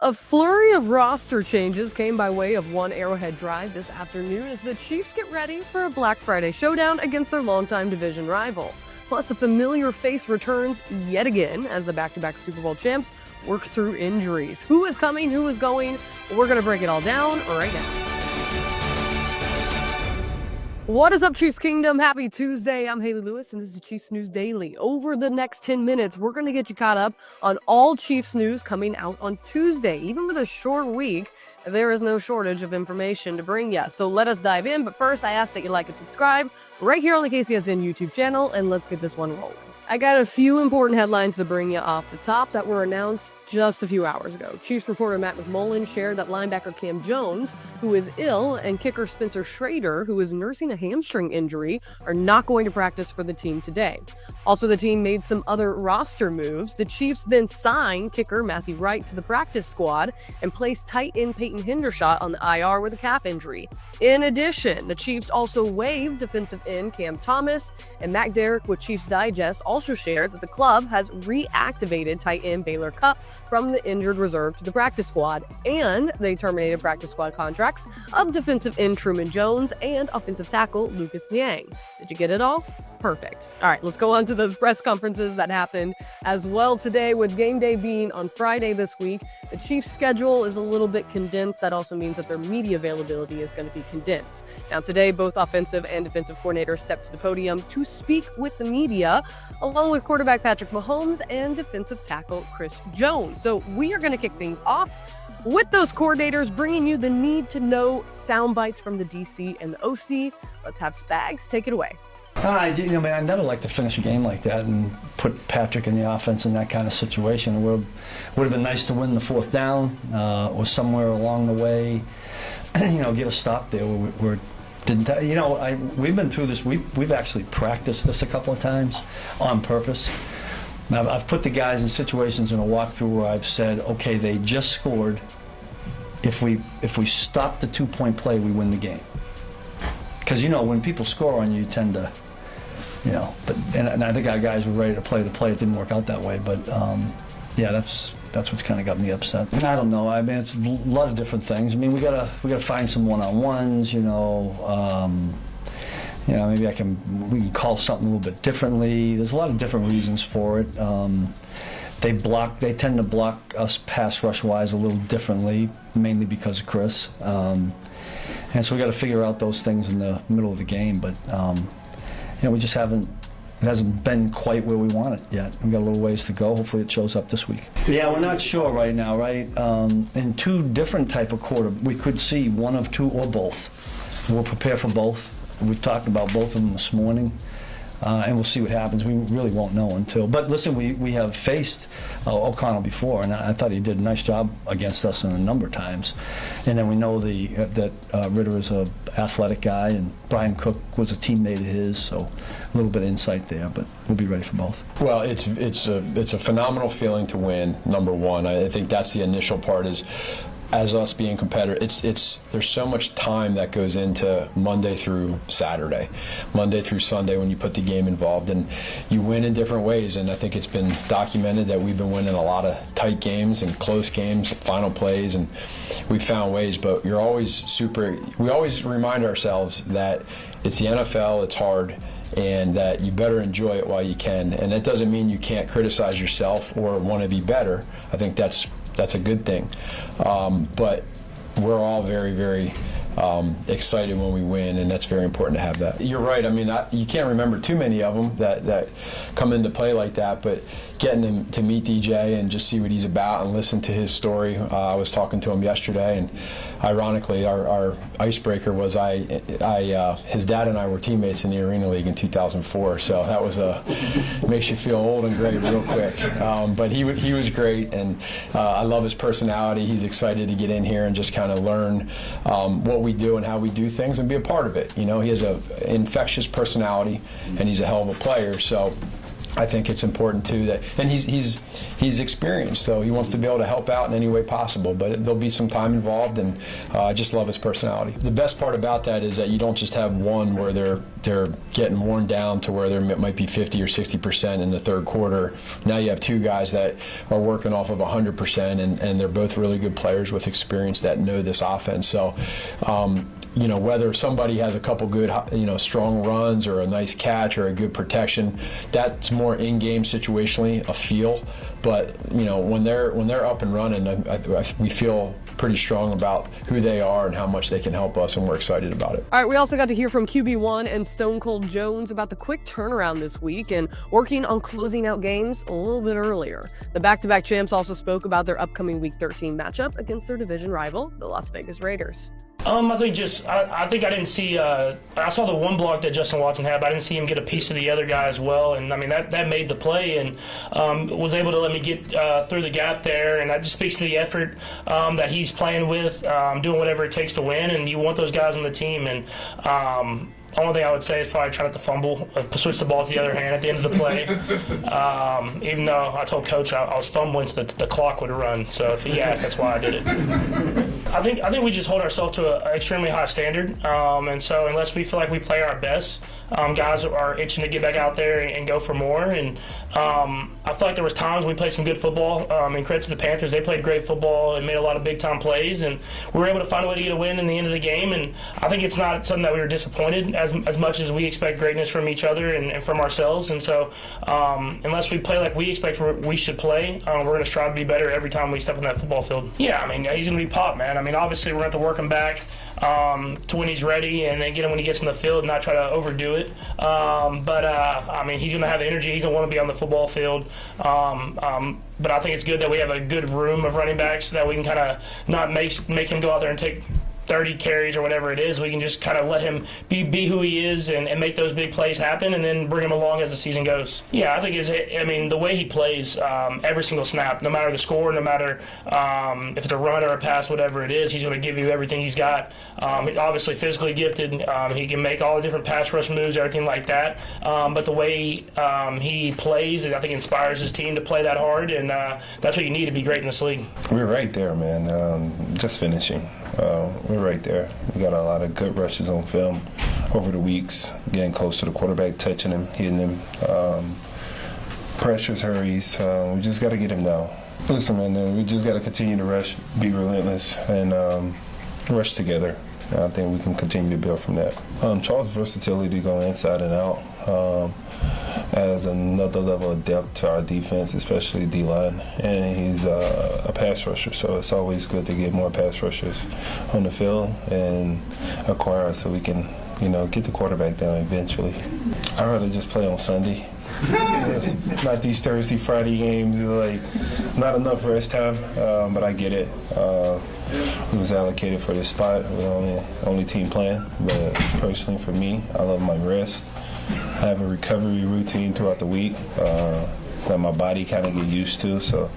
A flurry of roster changes came by way of one Arrowhead Drive this afternoon as the Chiefs get ready for a Black Friday showdown against their longtime division rival. Plus, a familiar face returns yet again as the back-to-back Super Bowl champs work through injuries. Who is coming? Who is going? We're going to break it all down right now. What is up, Chiefs Kingdom? Happy Tuesday. I'm Hayley Lewis, and this is Chiefs News Daily. Over the next 10 minutes, we're going to get you caught up on all Chiefs news coming out on Tuesday. Even with a short week, there is no shortage of information to bring you. So let us dive in. But first, I ask that you like and subscribe right here on the KCSN YouTube channel, and let's get this one rolling. I got a few important headlines to bring you off the top that were announced just a few hours ago. Chiefs reporter Matt McMullen shared that linebacker Cam Jones, who is ill, and kicker Spencer Schrader, who is nursing a hamstring injury, are not going to practice for the team today. Also, the team made some other roster moves. The Chiefs then signed kicker Matthew Wright to the practice squad and placed tight end Peyton Hendershot on the IR with a calf injury. In addition, the Chiefs also waived defensive end Cam Thomas, and Mac Derrick with Chiefs Digest also shared that the club has reactivated tight end Baylor Cupp from the injured reserve to the practice squad, and they terminated practice squad contracts of defensive end Truman Jones and offensive tackle Lucas Niang. Did you get it all? Perfect. All right, let's go on to those press conferences that happened as well today, with game day being on Friday this week. The Chiefs' schedule is a little bit condensed. That also means that their media availability is going to be condensed. Now, today, both offensive and defensive coordinators stepped to the podium to speak with the media, along with quarterback Patrick Mahomes and defensive tackle Chris Jones. So we are going to kick things off with those coordinators, bringing you the need-to-know sound bites from the DC and the OC. Let's have Spags take it away. I never like to finish a game like that and put Patrick in the offense in that kind of situation. It would have been nice to win the fourth down or somewhere along the way, get a stop there. We've been through this. We've actually practiced this a couple of times on purpose. I've put the guys in situations in a walkthrough where I've said, okay, they just scored. If we stop the 2-point play, we win the game. Because when people score on you, you tend to, and I think our guys were ready to play the play. It didn't work out that way, but that's what's kind of got me upset. I don't know. I mean, it's a lot of different things. I mean, we gotta find some one-on-ones. Maybe we can call something a little bit differently. There's a lot of different reasons for it. They tend to block us pass rush wise a little differently, mainly because of Chris. And so we got to figure out those things in the middle of the game, but we just haven't. It hasn't been quite where we want it yet. We've got a little ways to go. Hopefully it shows up this week. Yeah, we're not sure right now, right? In two different type of quarter, we could see one of two or both. We'll prepare for both. We've talked about both of them this morning, and we'll see what happens. We really won't know until. But listen, we have faced O'Connell before, and I thought he did a nice job against us in a number of times. And then we know that Ritter is an athletic guy, and Brian Cook was a teammate of his, so a little bit of insight there. But we'll be ready for both. Well, it's a phenomenal feeling to win. Number one, I think that's the initial part is. As us being competitors, there's so much time that goes into Monday through Saturday, Monday through Sunday when you put the game involved, and you win in different ways. And I think it's been documented that we've been winning a lot of tight games and close games, final plays, and we've found ways. But we always remind ourselves that it's the NFL, it's hard, and that you better enjoy it while you can. And that doesn't mean you can't criticize yourself or want to be better. I think that's a good thing. But we're all very, very excited when we win, and that's very important to have that. You're right. I mean, you can't remember too many of them that come into play like that, but getting him to meet DJ and just see what he's about and listen to his story. I was talking to him yesterday, and ironically, our icebreaker was his dad and I were teammates in the Arena League in 2004, so that was makes you feel old and gray real quick. But he was great, and I love his personality. He's excited to get in here and just kind of learn what we do and how we do things and be a part of it. He has an infectious personality, and he's a hell of a player, so I think it's important too and he's experienced, so he wants to be able to help out in any way possible. But there'll be some time involved, and I just love his personality. The best part about that is that you don't just have one where they're getting worn down to where there might be 50 or 60% in the third quarter. Now you have two guys that are working off of 100%, and they're both really good players with experience that know this offense. So. Whether somebody has a couple good, strong runs or a nice catch or a good protection, that's more in-game situationally a feel. But when they're up and running, we feel pretty strong about who they are and how much they can help us, and we're excited about it. All right, we also got to hear from QB1 and Stone Cold Jones about the quick turnaround this week and working on closing out games a little bit earlier. The back-to-back champs also spoke about their upcoming Week 13 matchup against their division rival, the Las Vegas Raiders. I think I didn't see. I saw the one block that Justin Watson had, but I didn't see him get a piece of the other guy as well. And I mean that made the play, and was able to let me get through the gap there. And that just speaks to the effort that he's playing with, doing whatever it takes to win. And you want those guys on the team. And the only thing I would say is probably try not to fumble, switch the ball to the other hand at the end of the play. Even though I told Coach I was fumbling so that the clock would run. So if he asked, that's why I did it. I think we just hold ourselves to an extremely high standard. And so unless we feel like we play our best, guys are itching to get back out there and go for more. And I feel like there was times we played some good football. And credit to the Panthers, they played great football and made a lot of big-time plays. And we were able to find a way to get a win in the end of the game. And I think it's not something that we were disappointed as much as we expect greatness from each other and from ourselves. And so unless we play like we expect we should play, we're going to strive to be better every time we step on that football field. Yeah, I mean, he's going to be popped, man. I mean, obviously we're going to have to work him back to when he's ready, and then get him when he gets on the field and not try to overdo it. I mean, he's going to have the energy. He's going to want to be on the football field. But I think it's good that we have a good room of running backs so that we can kind of not make him go out there and take 30 carries or whatever it is. We can just kind of let him be who he is and make those big plays happen, and then bring him along as the season goes. Yeah, I think the way he plays every single snap, no matter the score, no matter if it's a run or a pass, whatever it is, he's going to give you everything he's got. He's obviously physically gifted. He can make all the different pass rush moves, everything like that. But the way he plays, I think, inspires his team to play that hard, and that's what you need to be great in this league. We're right there, man. Just finishing. We're right there. We got a lot of good rushes on film over the weeks, getting close to the quarterback, touching him, hitting him, pressures, hurries. We just got to get him down. Listen, man, we just got to continue to rush, be relentless, and rush together. I think we can continue to build from that. Charles' versatility going inside and out adds another level of depth to our defense, especially D-line. And he's a pass rusher, so it's always good to get more pass rushers on the field and acquire so we can, get the quarterback down eventually. I'd rather just play on Sunday. Not these Thursday, Friday games. Like, not enough rest time, but I get it. We was allocated for this spot. We're the only team playing. But personally, for me, I love my rest. I have a recovery routine throughout the week that my body kind of get used to. So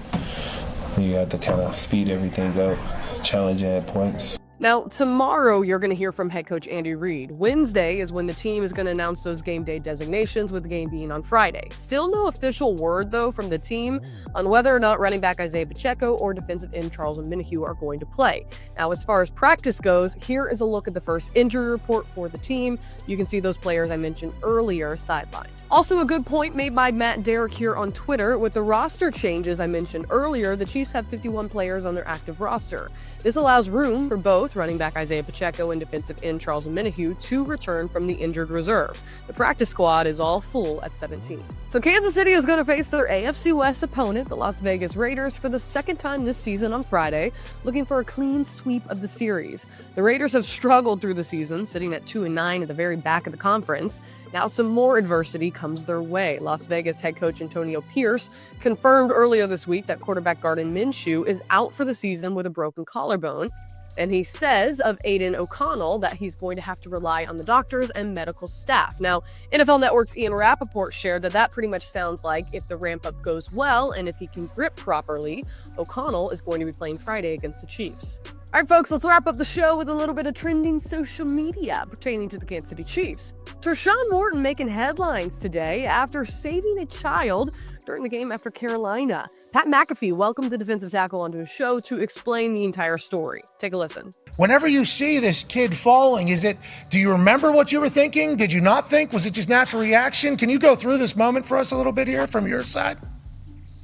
you have to kind of speed everything up. It's challenging at points. Now, tomorrow you're going to hear from head coach Andy Reid. Wednesday is when the team is going to announce those game day designations, with the game being on Friday. Still no official word, though, from the team on whether or not running back Isaiah Pacheco or defensive end Charles Omenihu are going to play. Now, as far as practice goes, here is a look at the first injury report for the team. You can see those players I mentioned earlier sidelined. Also, a good point made by Matt Derrick here on Twitter. With the roster changes I mentioned earlier, the Chiefs have 51 players on their active roster. This allows room for both running back Isaiah Pacheco and defensive end Charles Omenihu to return from the injured reserve. The practice squad is all full at 17. So Kansas City is going to face their AFC West opponent, the Las Vegas Raiders, for the second time this season on Friday, looking for a clean sweep of the series. The Raiders have struggled through the season, sitting at 2-9 at the very back of the conference. Now some more adversity comes their way. Las Vegas head coach Antonio Pierce confirmed earlier this week that quarterback Gardner Minshew is out for the season with a broken collarbone. And he says of Aiden O'Connell that he's going to have to rely on the doctors and medical staff. Now, NFL Network's Ian Rappaport shared that pretty much sounds like if the ramp-up goes well and if he can grip properly, O'Connell is going to be playing Friday against the Chiefs. All right, folks, let's wrap up the show with a little bit of trending social media pertaining to the Kansas City Chiefs. Tershawn Wharton making headlines today after saving a child during the game after Carolina. Pat McAfee welcomed the defensive tackle onto his show to explain the entire story. Take a listen. Whenever you see this kid falling, do you remember what you were thinking? Did you not think? Was it just natural reaction? Can you go through this moment for us a little bit here from your side?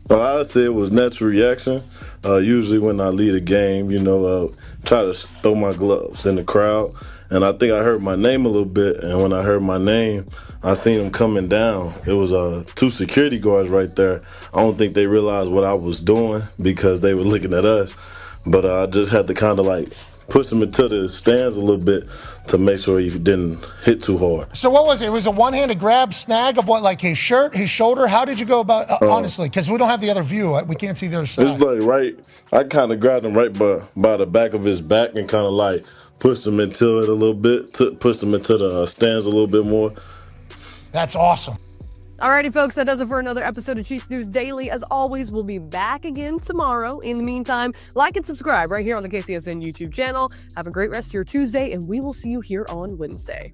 I'd say it was natural reaction. Usually when I lead a game, try to throw my gloves in the crowd. And I think I heard my name a little bit. And when I heard my name, I seen them coming down. It was 2 security guards right there. I don't think they realized what I was doing because they were looking at us. But I just had to kind of push him into the stands a little bit to make sure he didn't hit too hard. So what was it? It was a one-handed grab, snag of what, like his shirt, his shoulder? How did you go about, honestly? Because we don't have the other view. We can't see the other side. It's I kind of grabbed him right by the back of his back and kind of pushed him into it a little bit, pushed him into the stands a little bit more. That's awesome. Alrighty, folks, that does it for another episode of Chiefs News Daily. As always, we'll be back again tomorrow. In the meantime, like and subscribe right here on the KCSN YouTube channel. Have a great rest of your Tuesday, and we will see you here on Wednesday.